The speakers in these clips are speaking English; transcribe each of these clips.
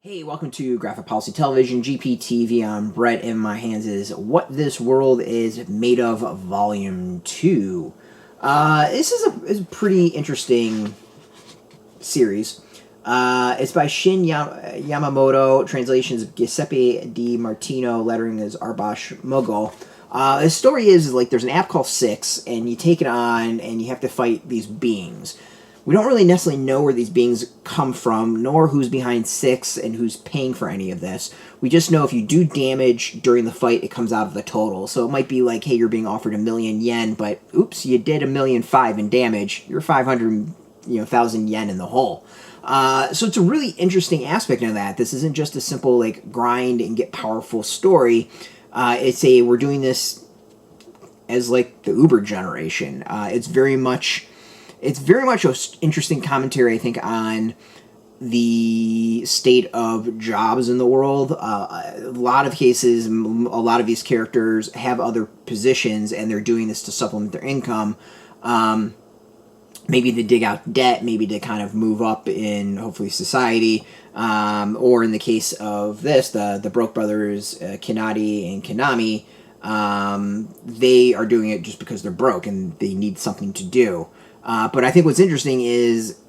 Hey, welcome to Graphic Policy Television, GPTV. I'm Brett, and in my hands is What This World Is Made Of, Volume 2. This is a pretty interesting series. It's by Shin Yamamoto, translations of Giuseppe di Martino, lettering is Arbash, Mughal. The story is like there's an app called Six, and you take it on, and you have to fight these beings. We don't really necessarily know where these beings come from, nor who's behind Six and who's paying for any of this. We just know if you do damage during the fight, it comes out of the total. So it might be like, hey, you're being offered 1,000,000 yen, but oops, you did 1,000,005 in damage. You're 500,000 yen in the hole. So it's a really interesting aspect of that. This isn't just a simple like grind and get powerful story. We're doing this as like the Uber generation. It's very much an interesting commentary, I think, on the state of jobs in the world. A lot of cases, a lot of these characters have other positions, and they're doing this to supplement their income. Maybe to dig out debt, maybe to kind of move up in, hopefully, society. Or in the case of this, the Broke Brothers, Kinadi and Kinami, they are doing it just because they're broke and they need something to do. But I think what's interesting is,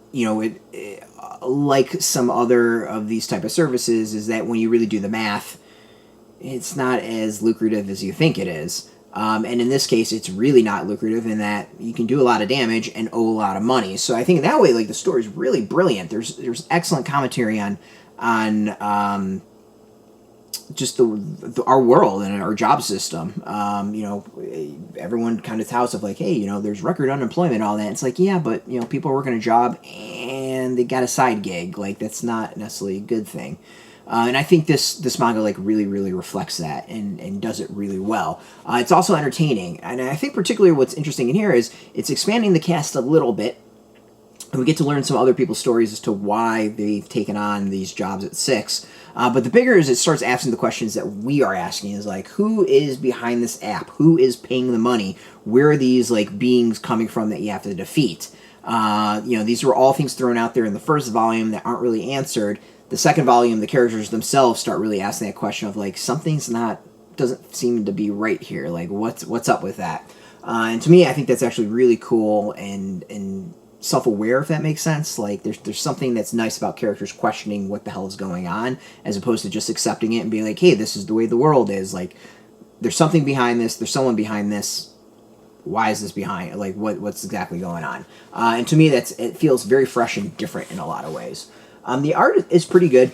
like some other of these type of services, is that when you really do the math, it's not as lucrative as you think it is. And in this case, it's really not lucrative in that you can do a lot of damage and owe a lot of money. So I think in that way, like, the story is really brilliant. There's excellent commentary on just our world and our job system. Everyone kind of touts of like, hey, there's record unemployment and all that. It's like, yeah, but people are working a job and they got a side gig. Like, that's not necessarily a good thing. And I think this manga like really reflects that and does it really well. It's also entertaining, and I think particularly what's interesting in here is it's expanding the cast a little bit. And we get to learn some other people's stories as to why they've taken on these jobs at Six. But the bigger is it starts asking the questions that we are asking is like, who is behind this app? Who is paying the money? Where are these like beings coming from that you have to defeat? These were all things thrown out there in the first volume that aren't really answered. The second volume, the characters themselves start really asking that question of like, something's doesn't seem to be right here. Like, what's up with that? And to me, I think that's actually really cool and self-aware, if that makes sense. Like, there's something that's nice about characters questioning what the hell is going on, as opposed to just accepting it and being like, hey, this is the way the world is. Like, there's something behind this. There's someone behind this. Why is this behind? Like, what's exactly going on? And to me, it feels very fresh and different in a lot of ways. The art is pretty good.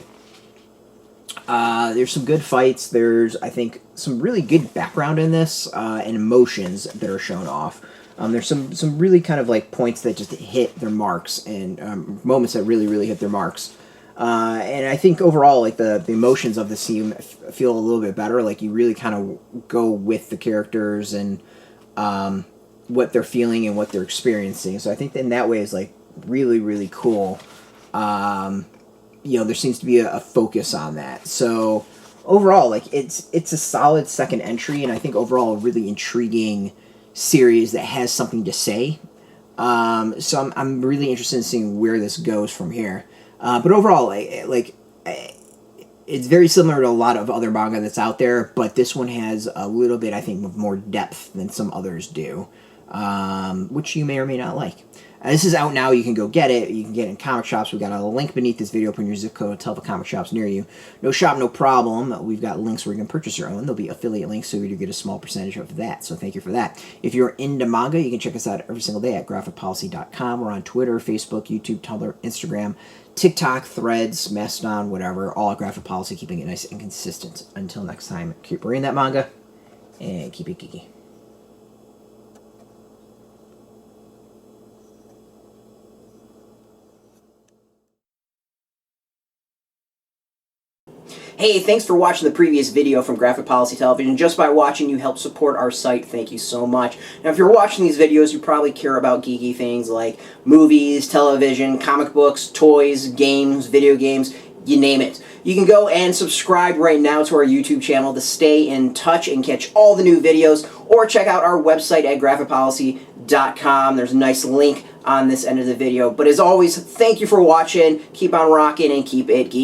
There's some good fights. There's, I think, some really good background in this and emotions that are shown off. There's some really kind of like points that just hit their marks and moments that really hit their marks. And I think overall, like the emotions of the scene feel a little bit better. Like, you really kind of go with the characters and what they're feeling and what they're experiencing. So I think that in that way is like really cool. There seems to be a focus on that. So overall, like it's a solid second entry, and I think overall a really intriguing series that has something to say. So I'm really interested in seeing where this goes from here. But overall, it's very similar to a lot of other manga that's out there, but this one has a little bit, I think, of more depth than some others do, which you may or may not like. This is out now. You can go get it. You can get it in comic shops. We've got a link beneath this video. Put in your zip code. Tell the comic shops near you. No shop, no problem. We've got links where you can purchase your own. There'll be affiliate links, so you get a small percentage of that. So thank you for that. If you're into manga, you can check us out every single day at graphicpolicy.com. We're on Twitter, Facebook, YouTube, Tumblr, Instagram, TikTok, Threads, Mastodon, whatever. All at Graphic Policy, keeping it nice and consistent. Until next time, keep reading that manga and keep it geeky. Hey, thanks for watching the previous video from Graphic Policy Television. Just by watching, you help support our site. Thank you so much. Now, if you're watching these videos, you probably care about geeky things like movies, television, comic books, toys, games, video games, you name it. You can go and subscribe right now to our YouTube channel to stay in touch and catch all the new videos, or check out our website at graphicpolicy.com. There's a nice link on this end of the video. But as always, thank you for watching. Keep on rocking and keep it geeky.